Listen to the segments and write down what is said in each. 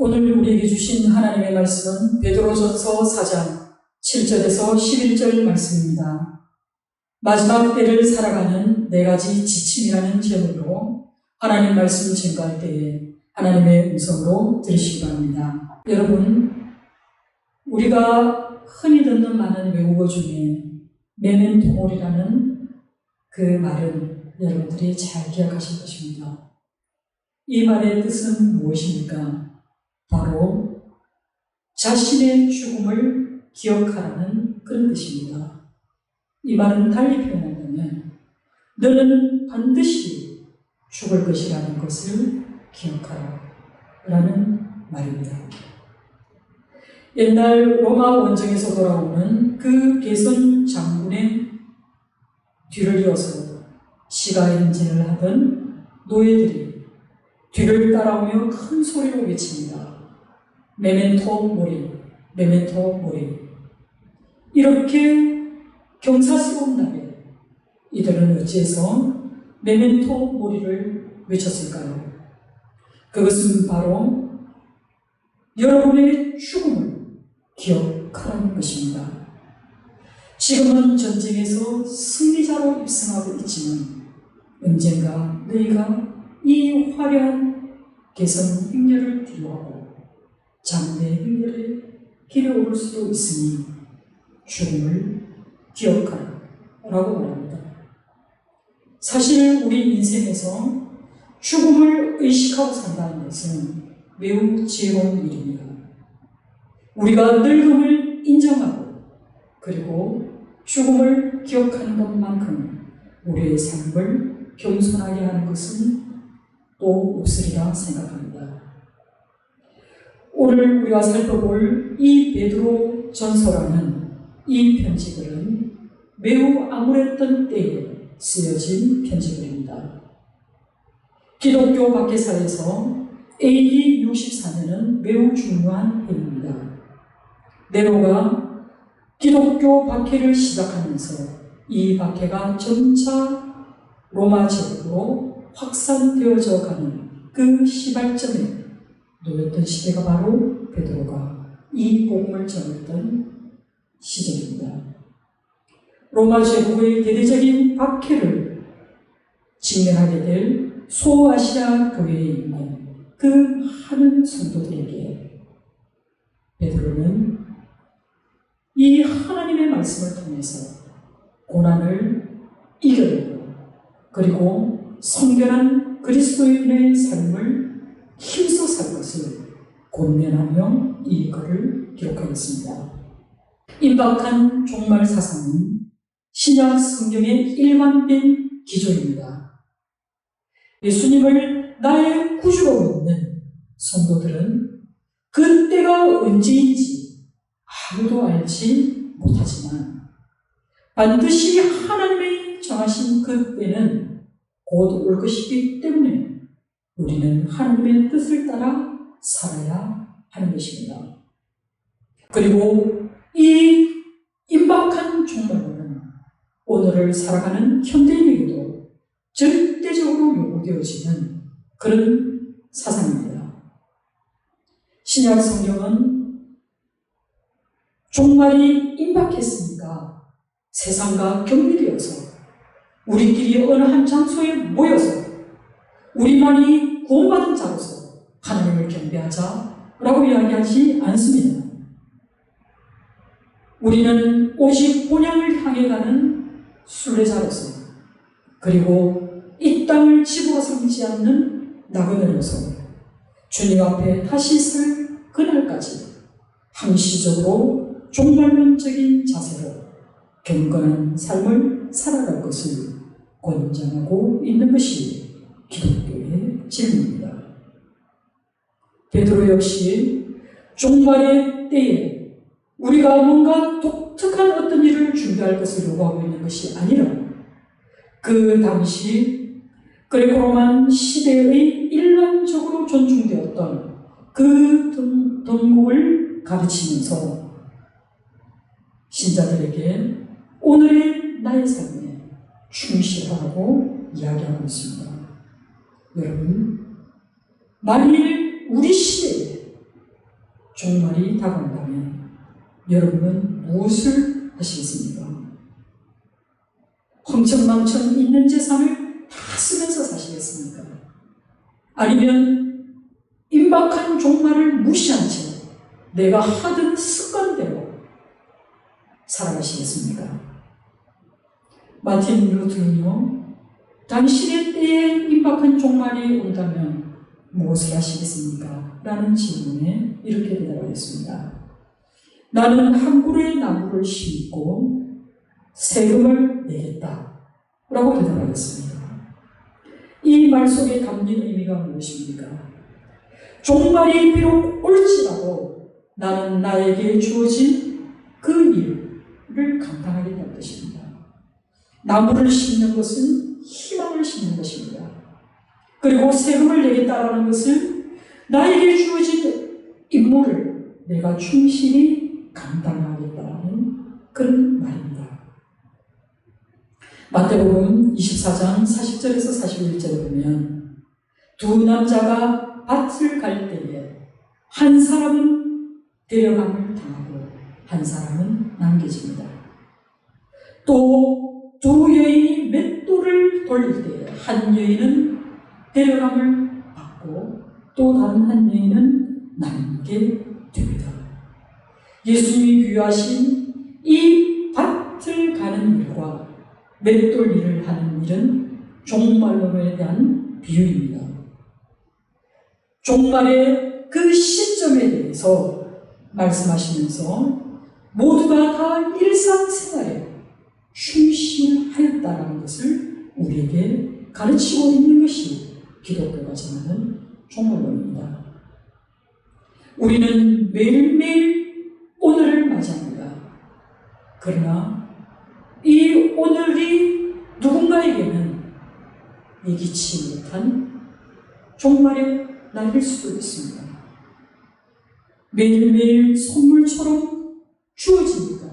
오늘 우리에게 주신 하나님의 말씀은 베드로전서 4장 7절에서 11절 말씀입니다. 마지막 때를 살아가는 4가지 지침이라는 제목으로 하나님 말씀 증거할 때에 하나님의 음성으로 들으시기 바랍니다. 여러분, 우리가 흔히 듣는 많은 외국어 중에 메멘토몰이라는 그 말은 여러분들이 잘 기억하실 것입니다. 이 말의 뜻은 무엇입니까? 바로 자신의 죽음을 기억하라는 그런 뜻입니다. 이 말은 달리 표현한다면 너는 반드시 죽을 것이라는 것을 기억하라 라는 말입니다. 옛날 로마 원정에서 돌아오는 그 개선 장군의 뒤를 이어서 시가 행진을 하던 노예들이 뒤를 따라오며 큰 소리로 외칩니다. 메멘토 모리, 메멘토 모리. 이렇게 경사스러운 날에 이들은 어찌해서 메멘토 모리를 외쳤을까요? 그것은 바로 여러분의 죽음을 기억하라는 것입니다. 지금은 전쟁에서 승리자로 입성하고 있지만 언젠가 너희가 이 화려한 개선 행렬을 뒤로하고 장대 행렬에 길에 오를 수도 있으니 죽음을 기억하라 라고 말합니다. 사실 우리 인생에서 죽음을 의식하고 산다는 것은 매우 지혜로운 일입니다. 우리가 늙음을 인정하고 그리고 죽음을 기억하는 것만큼 우리의 삶을 겸손하게 하는 것은 또 없으리라 생각합니다. 오늘 우리가 살펴볼 이 베드로 전서라는 이 편지글은 매우 암울했던 때에 쓰여진 편지글입니다. 기독교 박해사에서 AD 64년은 매우 중요한 해입니다. 네로가 기독교 박해를 시작하면서 이 박해가 점차 로마 제국으로 확산되어져 가는 그 시발점에 놓였던 시대가 바로 베드로가 이 복음을 전했던 시절입니다. 로마 제국의 대대적인 박해를 직면하게 될 소아시아 교회에 있는 그 많은 성도들에게 베드로는 이 하나님의 말씀을 통해서 고난을 이겨내고 그리고 성결한 그리스도인의 삶을 힘써 살 것을 권면하며 이 글을 기록하였습니다. 임박한 종말 사상은 신약 성경의 일관된 기조입니다. 예수님을 나의 구주로 믿는 성도들은 그때가 언제인지 아무도 알지 못하지만 반드시 하나님의 정하신 그 때는 곧 올 것이기 때문에 우리는 하나님의 뜻을 따라 살아야 하는 것입니다. 그리고 이 임박한 종말론은 오늘을 살아가는 현대인에게도 절대적으로 요구되어지는 그런 사상입니다. 신약 성경은 종말이 임박했으니까 세상과 격리되어서 우리끼리 어느 한 장소에 모여서 우리만이 구원받은 자로서 하나님을 경배하자라고 이야기하지 않습니다. 우리는 오직 본향을 향해 가는 순례자로서 그리고 이 땅을 집으로 삼지 않는 나그네로서 주님 앞에 다시 설 그날까지 항시적으로 종말론적인 자세로 경건한 삶을 살아갈 것을 권장하고 있는 것이 기독교의 진리입니다. 베드로 역시 종말의 때에 우리가 뭔가 독특한 어떤 일을 준비할 것을 요구하고 있는 것이 아니라 그 당시 그레코로만 시대의 일반적으로 존중되었던 그 덕목을 가르치면서 신자들에게 오늘의 나의 삶에 충실하라고 이야기하고 있습니다. 여러분, 만일 우리 시대에 종말이 다가온다면 여러분은 무엇을 하시겠습니까? 흥청망청 있는 재산을 다 쓰면서 사시겠습니까? 아니면 임박한 종말을 무시한 채 내가 하던 습관대로 살아가시겠습니까? 마틴 루터는요, 당신의 때에 임박한 종말이 온다면 무엇을 하시겠습니까? 라는 질문에 이렇게 대답하겠습니다. 나는 한 그루의 나무를 심고 세금을 내겠다 라고 대답하겠습니다. 이 말 속에 담긴 의미가 무엇입니까? 종말이 비록 올지라도 나는 나에게 주어진 그 일을 감당하겠다는 뜻입니다. 나무를 심는 것은 희망을 심는 것입니다. 그리고 세금을 내겠다라는 것은 나에게 주어진 임무를 내가 충실히 감당하겠다는 그런 말입니다. 마태복음 24장 40절에서 41절에 보면 두 남자가 밭을 갈 때에 한 사람은 데려감을 당하고 한 사람은 남겨집니다. 또 두 여인이 맷돌을 돌릴 때에 한 여인은 데려감을 받고 또 다른 한 여인은 남게 됩니다. 예수님이 비유하신 이 밭을 가는 일과 맷돌 일을 하는 일은 종말론에 대한 비유입니다. 종말의 그 시점에 대해서 말씀하시면서 모두가 다 일상생활에 충실하였다는 것을 우리에게 가르치고 있는 것이 기독교가 전하는 종말론입니다. 우리는 매일매일 오늘을 맞이합니다. 그러나 이 오늘이 누군가에게는 예기치 못한 종말의 날일 수도 있습니다. 매일매일 선물처럼 주어지니까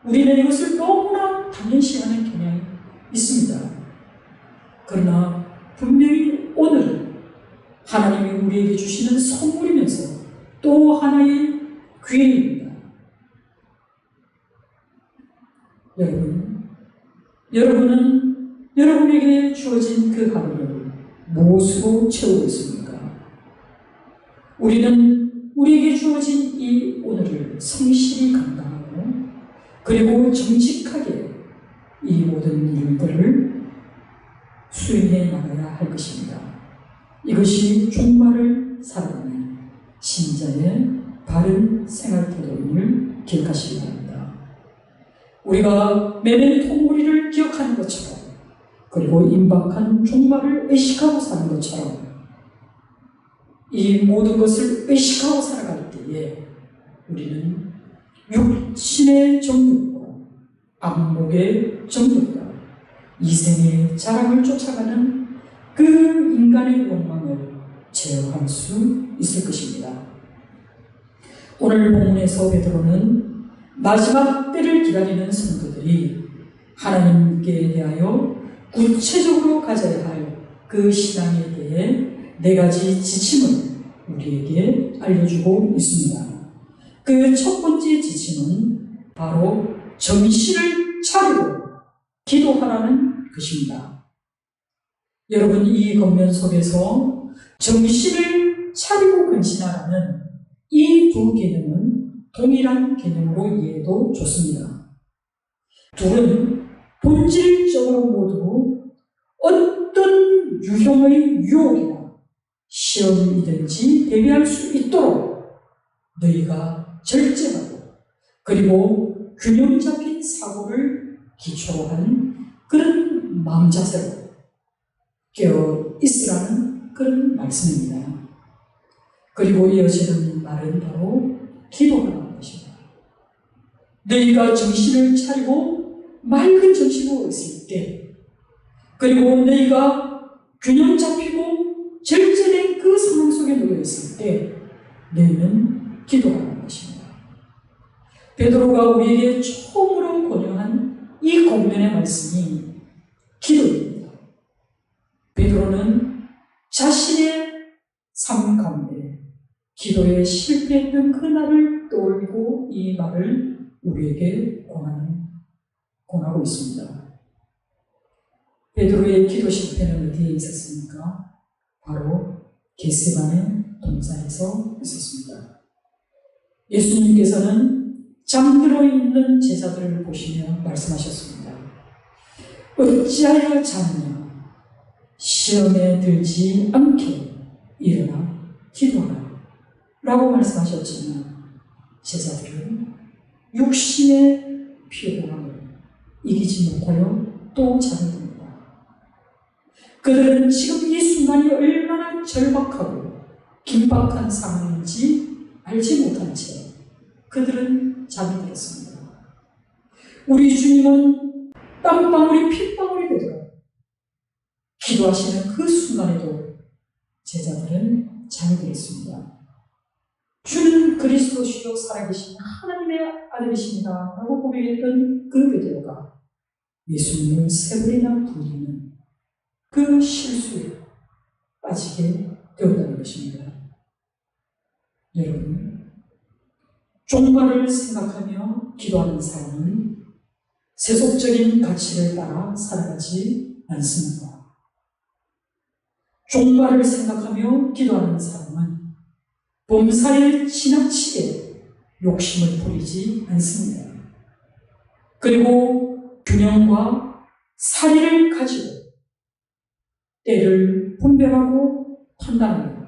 우리는 이것을 너무나 당연시하는 경향이 있습니다. 그러나 분명히 오늘은 하나님이 우리에게 주시는 선물이면서 또 하나의 기회입니다. 여러분은 여러분에게 주어진 그 하루를 무엇으로 채우고 있습니까? 우리는 우리에게 주어진 이 오늘을 성실히 감당하고 그리고 정직하게 이 모든 일들을 수행해 나가야 할 것입니다. 이것이 종말을 살아가는 신자의 바른 생활 태도임을 기억하시기 바랍니다. 우리가 메멘토 모리를 기억하는 것처럼 그리고 임박한 종말을 의식하고 사는 것처럼 이 모든 것을 의식하고 살아갈 때에 우리는 육신의 정욕과 안목의 정욕과 이생의 자랑을 쫓아가는 그 인간의 욕망을 제어할 수 있을 것입니다. 오늘 본문에서 베드로는 마지막 때를 기다리는 성도들이 하나님께 대하여 구체적으로 가져야 할 그 신앙에 대해 4가지 지침을 우리에게 알려주고 있습니다. 그 첫 번째 지침은 바로 정신을 차리고 기도하라는 것입니다. 여러분, 이 겉면 속에서 정신을 차리고 근신하라는 이 두 개념은 동일한 개념으로 이해해도 좋습니다. 둘은 본질적으로 모두 어떤 유형의 유혹이나 시험이든지 대비할 수 있도록 너희가 절제하고 그리고 균형 잡힌 사고를 기초로 한 그런 마음 자세로 깨어 있으라는 그런 말씀입니다. 그리고 이어지는 말은 바로 기도하라는 것입니다. 너희가 정신을 차리고 맑은 정신으로 있을 때 그리고 너희가 균형 잡히고 절제된 그 상황 속에 놓여 있을 때 너희는 기도하라는 것입니다. 베드로가 우리에게 처음으로 권유한 이 권면의 말씀이 기도입니다. 베드로는 자신의 삶 가운데 기도에 실패했던 그날을 떠올리고 이 말을 우리에게 권하고 있습니다. 베드로의 기도 실패는 어디에 있었습니까? 바로 겟세마네 동산에서 있었습니다. 예수님께서는 잠들어 있는 제자들을 보시며 말씀하셨습니다. 어찌하여 자느냐? 시험에 들지 않게 일어나 기도하라 라고 말씀하셨지만 제자들은 육신의 피곤함을 이기지 못하여 또 잠이 듭니다. 그들은 지금 이 순간이 얼마나 절박하고 긴박한 상황인지 알지 못한 채 그들은 잠이 들었습니다. 우리 주님은 땀방울이 핏방울이 되도록 기도하시는 그 순간에도 제자들은 잠이 들었습니다. 주는 그리스도시요 살아계신 하나님의 아들이십니다 라고 고백했던 그 베드로가 예수님을 세 번이나 부르는 그 실수에 빠지게 되었다는 것입니다. 여러분, 종말을 생각하며 기도하는 사람은 세속적인 가치를 따라 살아가지 않습니다. 종말을 생각하며 기도하는 사람은 범사에 지나치게 욕심을 부리지 않습니다. 그리고 균형과 사리를 가지고 때를 분별하고 판단하며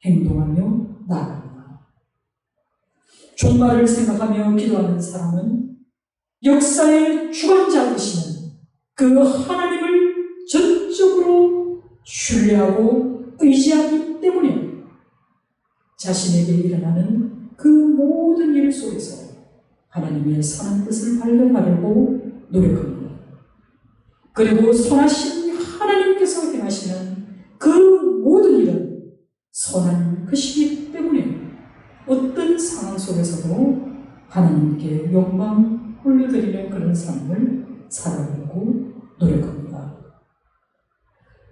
행동하며 나아갑니다. 종말을 생각하며 기도하는 사람은 역사의 주관자 되시는 그 하나님을 전적으로 신뢰하고 의지하기 때문에 자신에게 일어나는 그 모든 일 속에서 하나님의 선한 뜻을 발견하려고 노력합니다. 그리고 선하신 하나님께서 행하시는 그 모든 일은 선한 것이기 때문에 어떤 상황 속에서도 하나님께 영광 올려드리는 그런 삶을 살아가려고 노력합니다.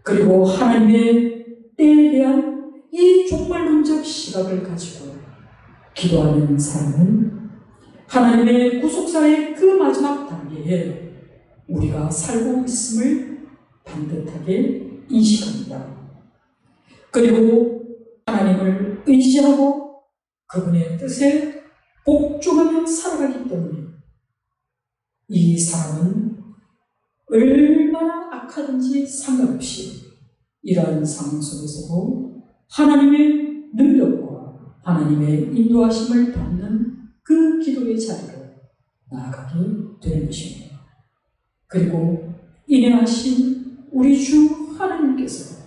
그리고 하나님의 때에 대한 이 종말론적 시각을 가지고 기도하는 사람은 하나님의 구속사의 그 마지막 단계에 우리가 살고 있음을 반듯하게 인식합니다. 그리고 하나님을 의지하고 그분의 뜻에 복종하며 살아가기 때문에 이 사람은 얼마나 악하든지 상관없이 이러한 상황 속에서도 하나님의 능력과 하나님의 인도하심을 받는 그 기도의 자리로 나아가게 되는 것입니다. 그리고 인내하신 우리 주 하나님께서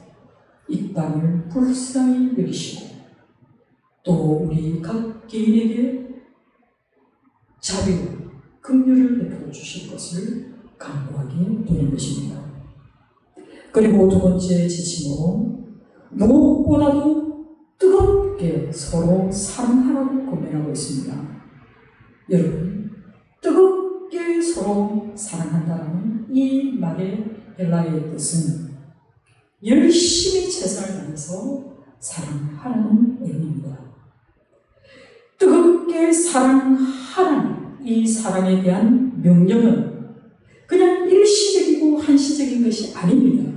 이 땅을 불쌍히 여기시고 또 우리 각 개인에게 자비와 긍휼을 베풀어 주실 것을 간구하게 되는 것입니다. 그리고 두 번째 지침으로 무엇보다도 뜨겁게 서로 사랑하라고 권면하고 있습니다. 여러분, 뜨겁게 서로 사랑한다는 이 말의 헬라어의 뜻은 열심히 최선을 다해서 사랑하라는 의미입니다. 뜨겁게 사랑하라는 이 사랑에 대한 명령은 그냥 일시적이고 한시적인 것이 아닙니다.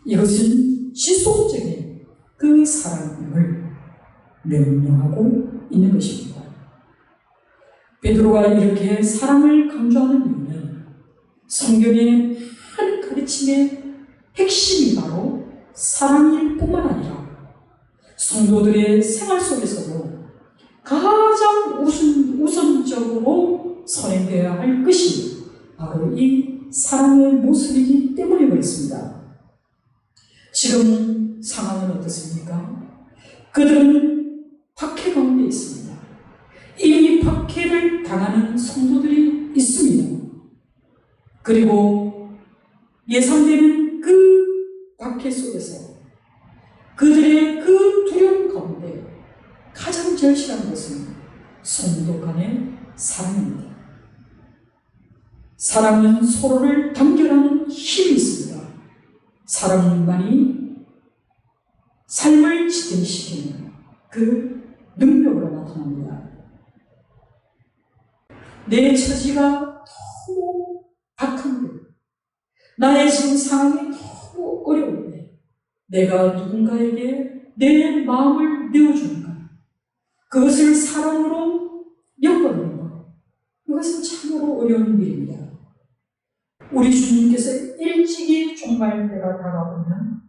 이것은 지속적인 그 사랑을 명령하고 있는 것입니다. 베드로가 이렇게 사랑을 강조하는 이유는 성경의 한 가르침의 핵심이 바로 사랑일 뿐만 아니라 성도들의 생활 속에서도 가장 우선적으로 선행되어야 할 것이 바로 이 사랑의 모습이기 때문에 그렇습니다. 지금 상황은 어떻습니까? 그들은 박해 가운데 있습니다. 이미 박해를 당하는 성도들이 있습니다. 그리고 예상되는 그 박해 속에서 그들의 그 두려움 가운데 가장 절실한 것은 성도 간의 사랑입니다. 사랑은 서로를 단결하는 힘이 있습니다. 사랑만이 삶을 지탱시키는 그 능력으로 나타납니다. 내 처지가 너무 박한데, 나의 지금 상황이 너무 어려운데 내가 누군가에게 내 마음을 내어주는가, 그것을 사랑으로 엮어내는 것, 그것은 참으로 어려운 일입니다. 우리 주님께서 일찍이 종말 때가 다가오면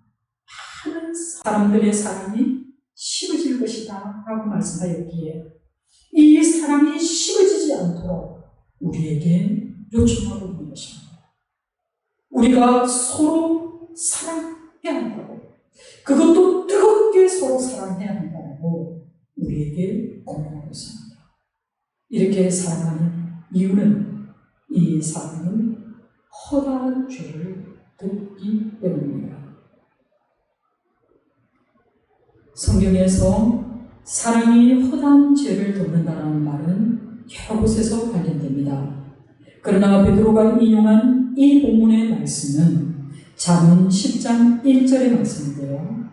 많은 사람들의 사랑이 식어질 것이다 라고 말씀하였기에 이 사랑이 식어지지 않도록 우리에게 요청하고 있는 것입니다. 우리가 서로 사랑해야 한다고, 그것도 뜨겁게 서로 사랑해야 한다고 우리에게 권면하고 있습니다. 이렇게 사랑하는 이유는 이 사랑은 허다한 죄를 덮기 때문입니다. 성경에서 사랑이 허다한 죄를 덮는다는 말은 여러 곳에서 발견됩니다. 그러나 베드로가 인용한 이 본문의 말씀은 잠언 10장 1절의 말씀인데요.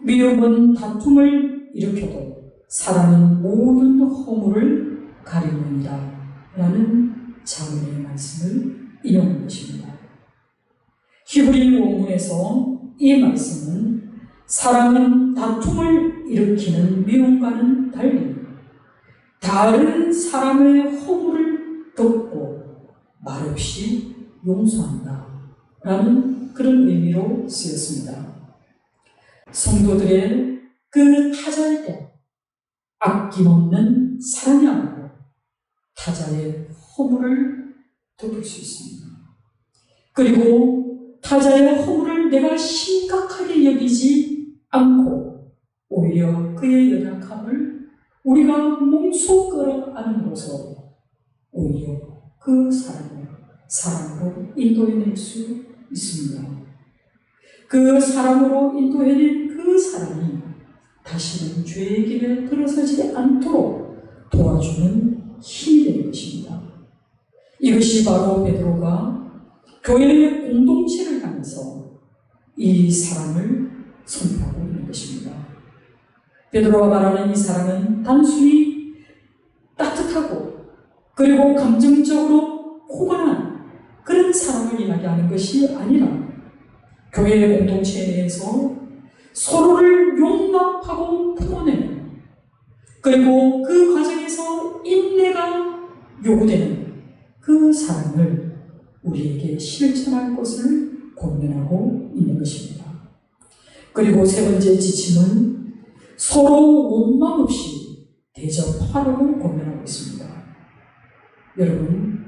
미움은 다툼을 일으켜도 사랑은 모든 허물을 가리느니라 라는 잠언의 말씀을 인용한 것입니다. 히브리 원문에서 이 말씀은 사랑은 다툼을 일으키는 미움과는 달리 다른 사람의 허물을 덮고 말없이 용서한다 라는 그런 의미로 쓰였습니다. 성도들의 그 타자일 때 아낌없는 사랑이야말로 타자의 허물을 덮을 수 있습니다. 그리고 타자의 허물을 내가 심각하게 여기지 않고 오히려 그의 연약함을 우리가 몸소 끌어안음으로써 오히려 그 사람을 사랑으로 인도해낼 수 있습니다. 그 사랑으로 인도해낸 그 사람이 다시는 죄의 길에 들어서지 않도록 도와주는 힘이 되는 것입니다. 이것이 바로 베드로가 교회의 공동체를 향해서 이 사랑을 선포하고 있는 것입니다. 베드로가 말하는 이 사랑은 단순히 따뜻하고 그리고 감정적으로 포근한 그런 사랑을 이야기하는 것이 아니라 교회의 공동체 내에서 서로를 용납하고 품어내는, 그리고 그 과정에서 인내가 요구되는 그 사랑을 우리에게 실천할 것을 권면하고 있는 것입니다. 그리고 세 번째 지침은 서로 원망 없이 대접하라고 권면하고 있습니다. 여러분,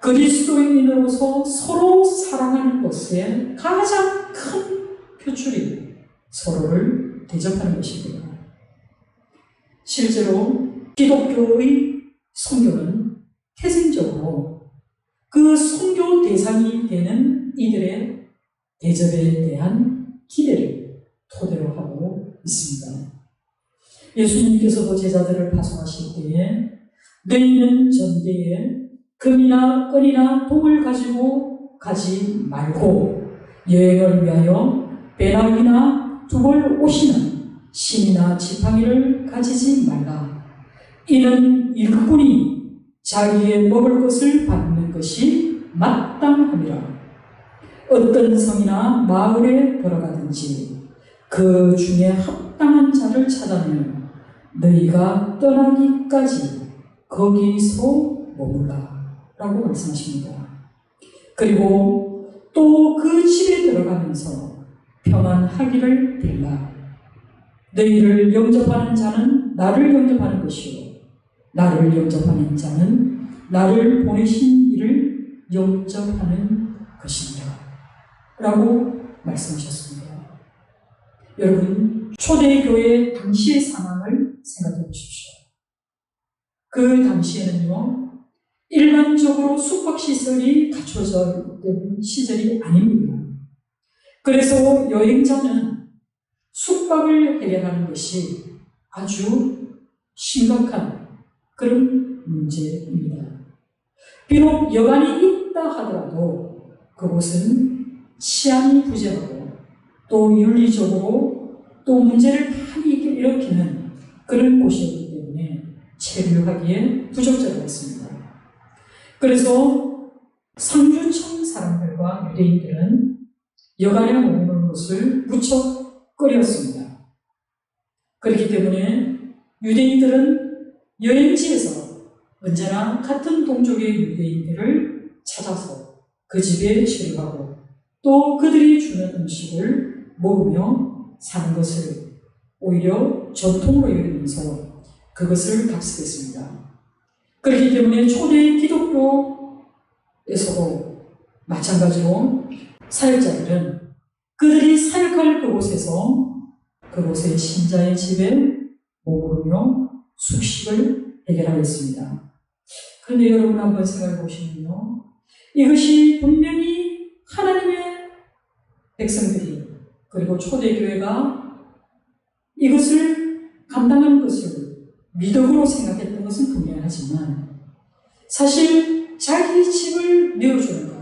그리스도인으로서 서로 사랑하는 것의 가장 큰 표출이 서로를 대접하는 것입니다. 실제로 기독교의 선교는 태생적으로 그 선교 대상이 되는 이들의 대접에 대한 기대를 토대로 하고 있습니다. 예수님께서도 제자들을 파송하실 때에 너희는 전대에 금이나 은이나 동을 가지고 가지 말고 여행을 위하여 배낭이나 두벌 옷이나 신이나 지팡이를 가지지 말라. 이는 일꾼이 자기의 먹을 것을 받는 것이 마땅함이라. 어떤 성이나 마을에 들어가든지 그 중에 합당한 자를 찾아내어 너희가 떠나기까지 거기서 머물라 라고 말씀하십니다. 그리고 또 그 집에 들어가면서 평안하기를 빌라. 너희를 영접하는 자는 나를 영접하는 것이요 나를 영접하는 자는 나를 보내신 이를 영접하는 것이니라 라고 말씀하셨습니다. 여러분, 초대교회 당시의 상황을 생각해 보십시오. 그 당시에는요, 일반적으로 숙박시설이 갖춰져 있던 시절이 아닙니다. 그래서 여행자는 숙박을 해결하는 것이 아주 심각한 그런 문제입니다. 비록 여관이 있다 하더라도 그곳은 치안이 부재하고 또 윤리적으로 또 문제를 많이 일으키는 그런 곳이었기 때문에 체류하기에 부적절했습니다. 그래서 상주청 사람들과 유대인들은 여간에 머무는 것을 무척 꺼렸습니다. 그렇기 때문에 유대인들은 여행지에서 언제나 같은 동족의 유대인들을 찾아서 그 집에 체류하고 또 그들이 주는 음식을 먹으며 사는 것을 오히려 전통으로 여기면서 그것을 각색했습니다. 그렇기 때문에 초대 기독교에서도 마찬가지로 사역자들은 그들이 사역할 그곳에서 그곳의 신자의 집에 머무르며 숙식을 해결하였습니다. 그런데 여러분 한번 생각해 보시면요, 이것이 분명히 하나님의 백성들이 그리고 초대교회가 이것을 감당하는 것을 미덕으로 생각했던 것은 분명하지만 사실 자기 집을 내어주는 것,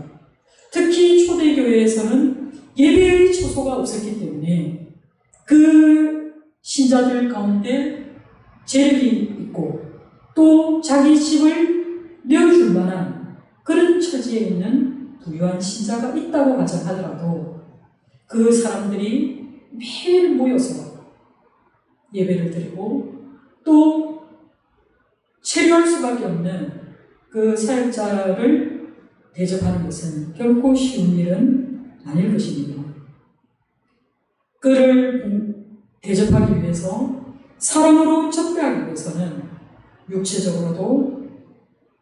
특히 초대교회에서는 예배의 처소가 없었기 때문에 그 신자들 가운데 재력이 있고 또 자기 집을 내어줄 만한 그런 처지에 있는 부유한 신자가 있다고 가정하더라도 그 사람들이 매일 모여서 예배를 드리고 또 체류할 수밖에 없는 그 사역자를 대접하는 것은 결코 쉬운 일은 아닐 것입니다. 그를 대접하기 위해서 사랑으로 접대하기 위해서는 육체적으로도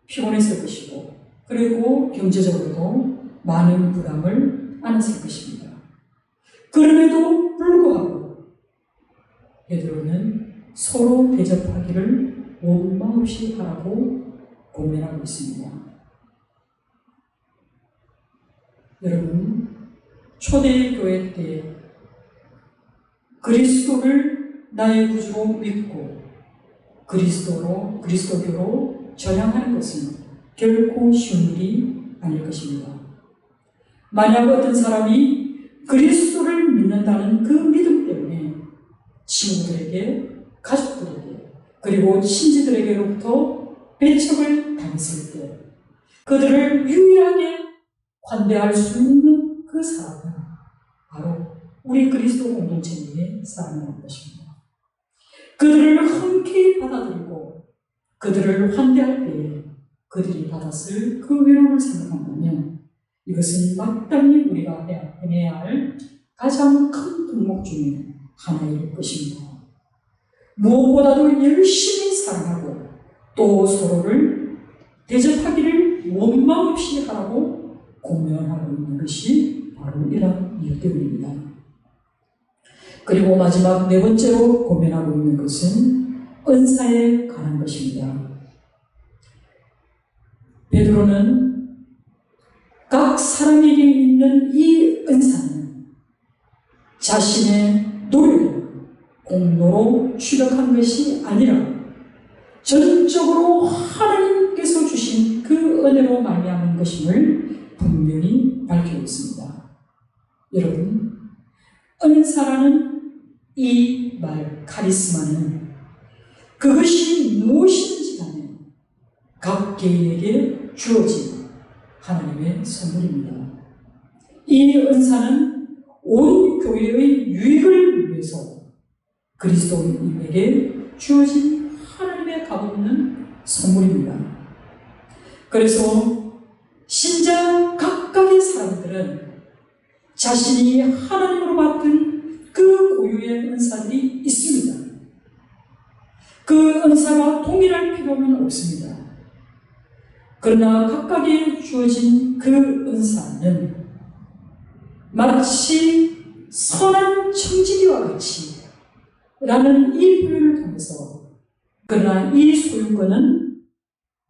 피곤했을 것이고 그리고 경제적으로도 많은 부담을 안았을 것입니다. 그럼에도 불구하고 베드로는 서로 대접하기를 원망없이 하라고 권면하고 있습니다. 여러분, 초대교회 때 그리스도를 나의 구주로 믿고 그리스도교로 전향하는 것은 결코 쉬운 일이 아닐 것입니다. 만약 어떤 사람이 그리스도를 믿는다는 그 믿음 때문에 친구들에게, 가족들에게, 그리고 친지들에게로부터 배척을 당했을 때 그들을 유일하게 관대할 수 있는 그 사람은 바로 우리 그리스도 공동체 내의 사람인 것입니다. 그들을 흔쾌히 받아들이고 그들을 환대할 때에 그들이 받았을 그 위로를 생각한다면 이것은 마땅히 우리가 행해야 할 가장 큰 덕목 중에 하나일 것입니다. 무엇보다도 열심히 사랑하고 또 서로를 대접하기를 원망 없이 하라고 공면하고 있는 것이 바로 이런 이유 때문입니다. 그리고 마지막 네 번째로 고민하고 있는 것은 은사에 관한 것입니다. 베드로는 각 사람에게 있는 이 은사는 자신의 노력이나 공로로 취득한 것이 아니라 전적으로 하나님께서 주신 그 은혜로 말미암은 것임을 분명히 밝히고 있습니다. 여러분, 은사라는 이 말, 카리스마는 그것이 무엇이든지 간에 각 개인에게 주어진 하나님의 선물입니다. 이 은사는 온 교회의 유익을 위해서 그리스도인에게 주어진 하나님의 값없는 선물입니다. 그래서 신자 각각의 사람들은 자신이 하나님으로 받은 그 고유의 은사들이 있습니다. 그 은사가 동일할 필요는 없습니다. 그러나 각각에 주어진 그 은사는 마치 선한 청지기와 같이 라는 이 표현을 통해서 그러나 이 소유권은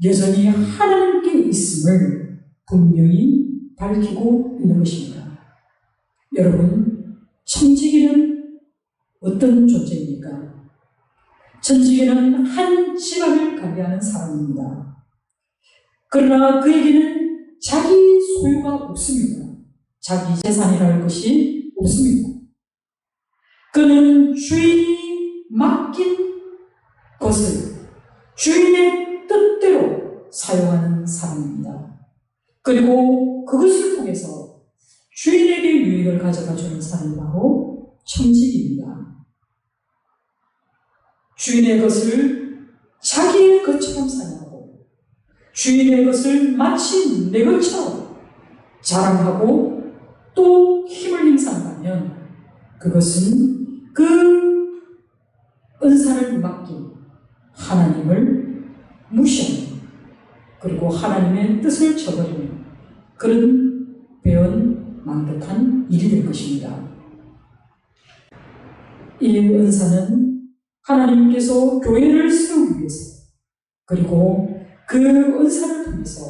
여전히 하나님께 있음을 분명히 밝히고 있는 것입니다. 여러분, 청지기는 어떤 존재입니까? 청지기는 한 집안을 관리하는 사람입니다. 그러나 그에게는 자기 소유가 없습니다. 자기 재산이라는 것이 없습니다. 그는 주인이 맡긴 것을 주인의 뜻대로 사용하는 사람입니다. 그리고 그것을 통해서 주인에게 유익을 가져다 주는 사람이 바로 청직입니다. 주인의 것을 자기의 것처럼 사용하고 주인의 것을 마치 내 것처럼 자랑하고 또 힘을 행사한다면 그것은 그 은사를 맡긴 하나님을 무시하는 그리고 하나님의 뜻을 저버리는 그런 배은망덕한 일이 될 것입니다. 이 은사는 하나님께서 교회를 세우기 위해서 그리고 그 은사를 통해서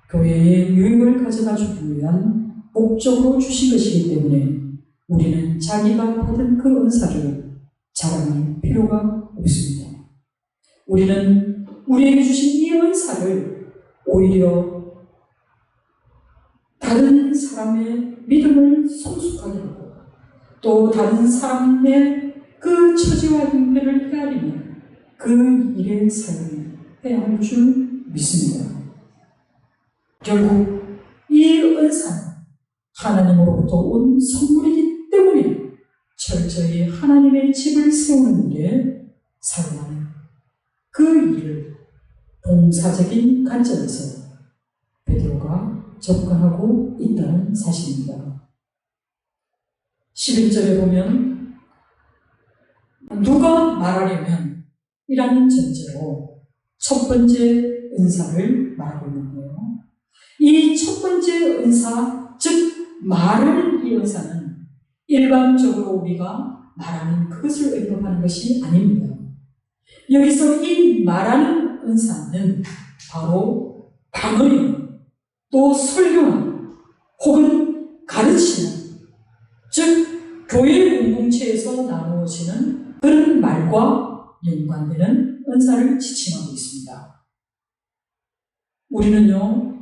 교회에 유익을 가져다 주기 위한 목적으로 주신 것이기 때문에 우리는 자기가 받은 그 은사를 자랑할 필요가 없습니다. 우리는 우리에게 주신 이 은사를 오히려 다른 사람의 믿음을 성숙하게 하고 또 다른 사람의 그 처지와 형편을 헤아리며 그 일에 사용해야 할 줄 믿습니다. 결국 이 은사는 하나님으로부터 온 선물이기 때문에 철저히 하나님의 집을 세우는 일에 사용하는 그 일을 봉사적인 관점에서 베드로가 접근하고 있다는 사실입니다. 11절에 보면 누가 말하려면 이라는 전제로 첫 번째 은사를 말하고 있는데요. 이 첫 번째 은사, 즉 말하는 이 은사는 일반적으로 우리가 말하는 그것을 의미하는 것이 아닙니다. 여기서 이 말하는 은사는 바로 방언이나 또 설교나 혹은 가르치는 즉 교회 공동체에서 나누어지는 그런 말과 연관되는 은사를 지칭하고 있습니다. 우리는요,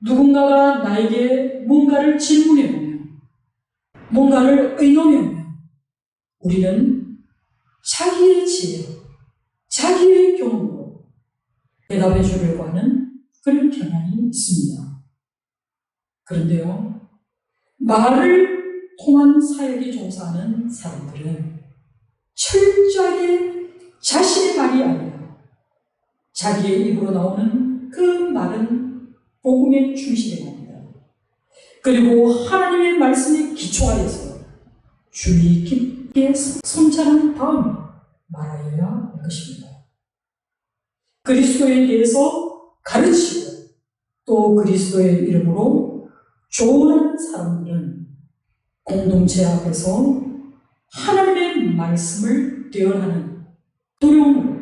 누군가가 나에게 뭔가를 질문해보면, 뭔가를 의논해보면, 우리는 자기의 지혜, 자기의 경험으로 대답해 주려고 하는 그런 경향이 있습니다. 그런데요, 말을 통한 사역에 종사하는 사람들은 철저하게 자신의 말이 아니라 자기의 입으로 나오는 그 말은 복음에 충실해야 합니다. 그리고 하나님의 말씀에 기초하여서 주의 깊게 성찰한 다음에 말하여야 할 것입니다. 그리스도에 대해서 가르치고 또 그리스도의 이름으로 조언하는 사람들은 공동체 앞에서 하나님의 말씀을 대언하는 두려움으로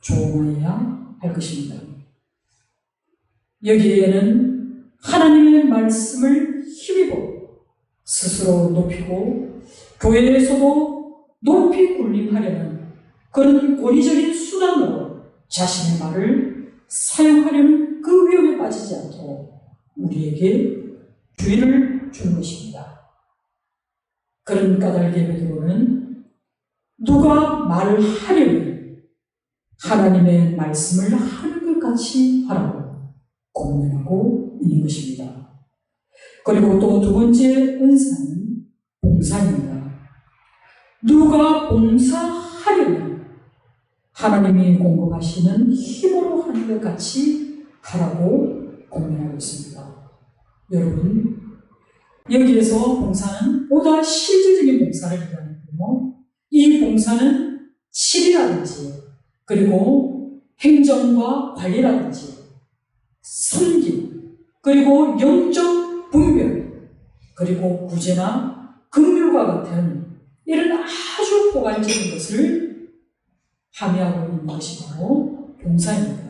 조언해야 할 것입니다. 여기에는 하나님의 말씀을 힘입어 스스로 높이고 교회에서도 높이 군림하려는 그런 권위적인 수단으로 자신의 말을 사용하려는 그 위험에 빠지지 않도록 우리에게 주의를 주는 것입니다. 그런 까닭에 베드로는 누가 말을 하려면 하나님의 말씀을 하는 것 같이 하라고 권면하고 있는 것입니다. 그리고 또 두 번째 은사는 봉사입니다. 누가 봉사하려면 하나님이 공급하시는 힘으로 하는 것 같이 하라고 권면하고 있습니다. 여러분, 여기에서 봉사는 보다 실질적인 봉사를 얘기하는데요. 이 봉사는 칠이라든지 그리고 행정과 관리라든지 섬김 그리고 영적 분별 그리고 구제나 긍휼과 같은 이런 아주 포괄적인 것을 함의하고 있는 것이 바로 봉사입니다.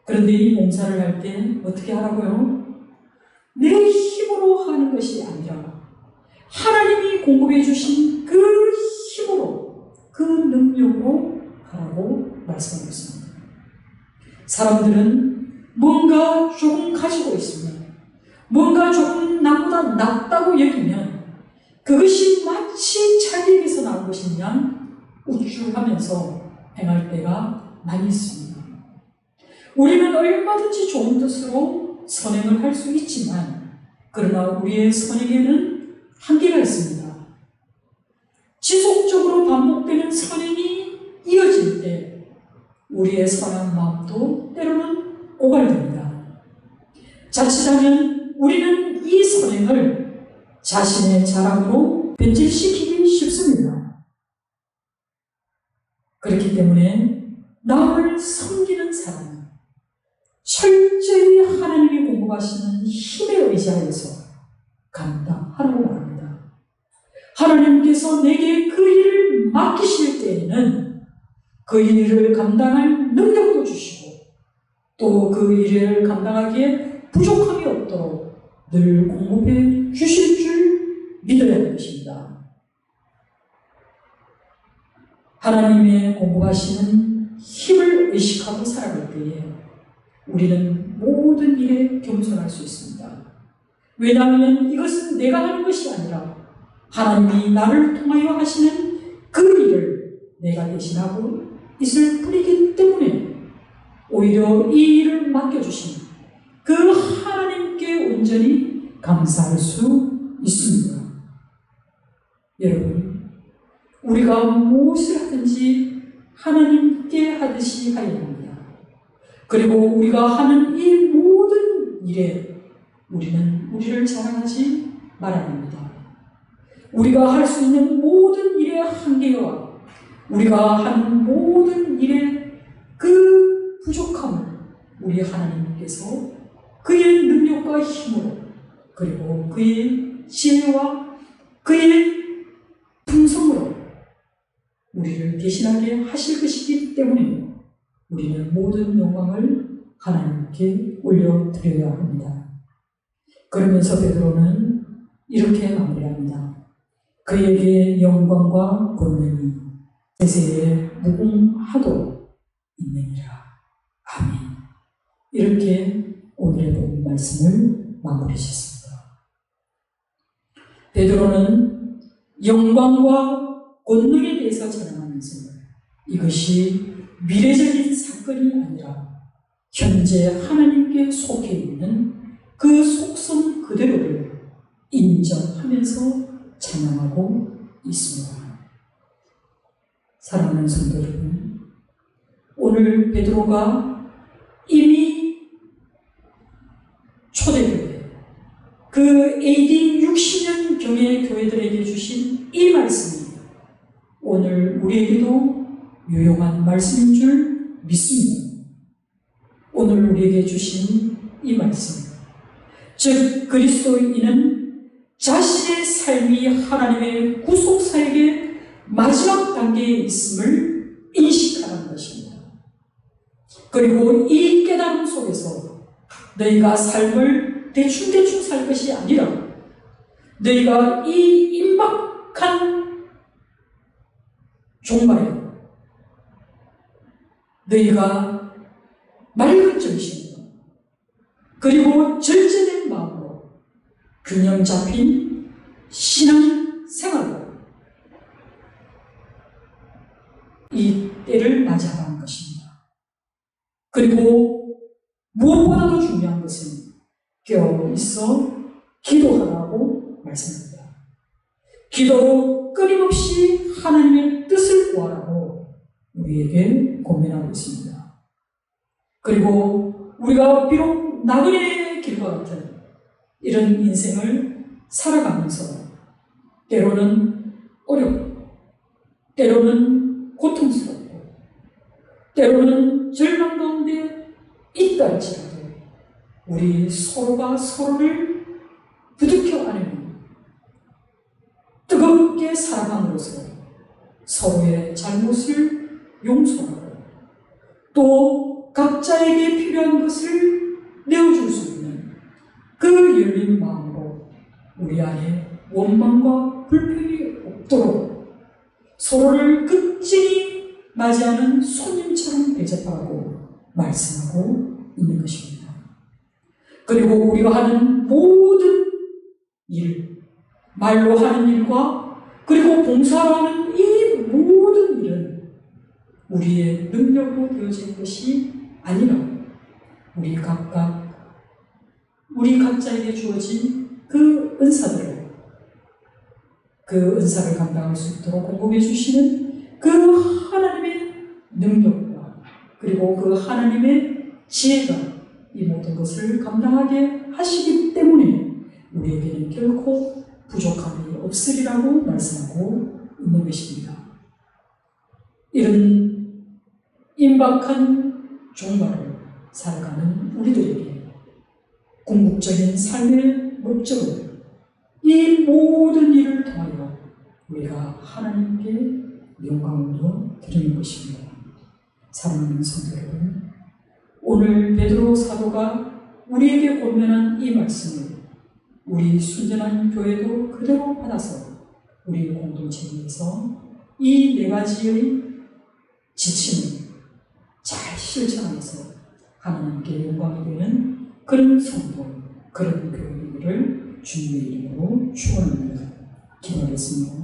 그런데 이 봉사를 할 때 어떻게 하라고요? 내 힘으로 하는 것이 아니라 하나님이 공급해 주신 그 힘으로 그 능력으로 하라고 말씀하고 있습니다. 사람들은 뭔가 조금 가지고 있으면 뭔가 조금 나보다 낫다고 여기면 그것이 마치 자기에게서 나온 것이냐 우쭐하면서 행할 때가 많이 있습니다. 우리는 얼마든지 좋은 뜻으로 선행을 할 수 있지만 그러나 우리의 선행에는 한계가 있습니다. 지속적으로 반복되는 선행이 이어질 때 우리의 선한 마음도 때로는 고갈됩니다. 자칫하면 우리는 이 선행을 자신의 자랑으로 변질시키기 쉽습니다. 그렇기 때문에 남을 섬기는 사람은 철저히 하나님이 공급하시는 힘에 의지하여서 감당하라고 말합니다. 하나님께서 내게 그 일을 맡기실 때에는 그 일을 감당할 능력도 주시고 또 그 일을 감당하기에 부족함이 없도록 늘 공급해 주실 줄 믿어야 하는 것입니다. 하나님의 공급하시는 힘을 의식하고 살아갈 때에 우리는 모든 일에 겸손할 수 있습니다. 왜냐하면 이것은 내가 하는 것이 아니라 하나님이 나를 통하여 하시는 그 일을 내가 대신하고 있을 뿐이기 때문에 오히려 이 일을 맡겨주신 그 하나님께 온전히 감사할 수 있습니다. 여러분, 우리가 무엇을 하든지 하나님께 하듯이 하여야 합니다. 그리고 우리가 하는 이 모든 일에 우리는 우리를 자랑하지 말아야 합니다. 우리가 할 수 있는 모든 일의 한계와 우리가 하는 모든 일의 그 부족함을 우리 하나님께서 그의 능력과 힘으로 그리고 그의 지혜와 그의 풍성으로 우리를 대신하게 하실 것이기 때문에 우리는 모든 영광을 하나님께 올려드려야 합니다. 그러면서 베드로는 이렇게 마무리합니다. 그에게 영광과 권능이 세세에 무궁하도록 있느니라. 아멘. 이렇게 오늘의 본 말씀을 마무리 짓습니다. 베드로는 영광과 권능에 대해서 자랑하면서 이것이 미래적인 사건이 아니라 현재 하나님께 속해 있는 그 속성 그대로를 인정하면서 찬양하고 있습니다. 사랑하는 성도 여러분, 오늘 베드로가 이미 초대교회, 그 AD 60년경의 교회들에게 주신 이 말씀이 오늘 우리에게도 유용한 말씀인 줄 믿습니다. 오늘 우리에게 주신 이 말씀, 즉 그리스도인은 자신의 삶이 하나님의 구속사역의 마지막 단계에 있음을 인식하는 것입니다. 그리고 이 깨달음 속에서 너희가 삶을 대충 살 것이 아니라 너희가 이 임박한 종말에 너희가 맑은 정신으로 그리고 절제된 마음으로 균형 잡힌 신앙 생활로 이 때를 맞이하는 것입니다. 그리고 무엇보다도 중요한 것은 깨어있어 기도하라고 말씀합니다. 기도로 끊임없이 하나님의 뜻을 구하라고 우리에게 권면하고 있습니다. 그리고 우리가 비록 나그네의 길과 같은 이런 인생을 살아가면서 때로는 어렵고 때로는 고통스럽고 때로는 절망 가운데 있다 할지라도 우리 서로가 서로를 부둥켜 안으며 뜨겁게 살아감으로써 서로의 잘못을 용서하고 또 각자에게 필요한 것을 내어줄 수 있는 그 열린 마음으로 우리 안에 원망과 불평이 없도록 서로를 극진히 맞이하는 손님처럼 대접하고 말씀하고 있는 것입니다. 그리고 우리가 하는 모든 일, 말로 하는 일과 그리고 봉사로 하는 이 모든 일은 우리의 능력으로 되어진 것이 아니라 우리 각자에게 주어진 그 은사대로 그 은사를 감당할 수 있도록 공급해 주시는 그 하나님의 능력과 그리고 그 하나님의 지혜가 이 모든 것을 감당하게 하시기 때문에 우리에게는 결코 부족함이 없으리라고 말씀하고 있는 것입니다. 이런 임박한 종말을 살아가는 우리들에게 궁극적인 삶의 목적은 이 모든 일을 통하여 우리가 하나님께 영광을 드리는 것입니다. 사랑하는 성도 여러분, 오늘 베드로 사도가 우리에게 권면한 이 말씀을 우리 순전한 교회도 그대로 받아서 우리 공동체 내에서 이 네 가지의 지침을 잘 실천하면서 하나님께 영광이 되는 그런 성도, 그런 교회를 주님의 이름으로 축원합니다. 기도하겠습니다.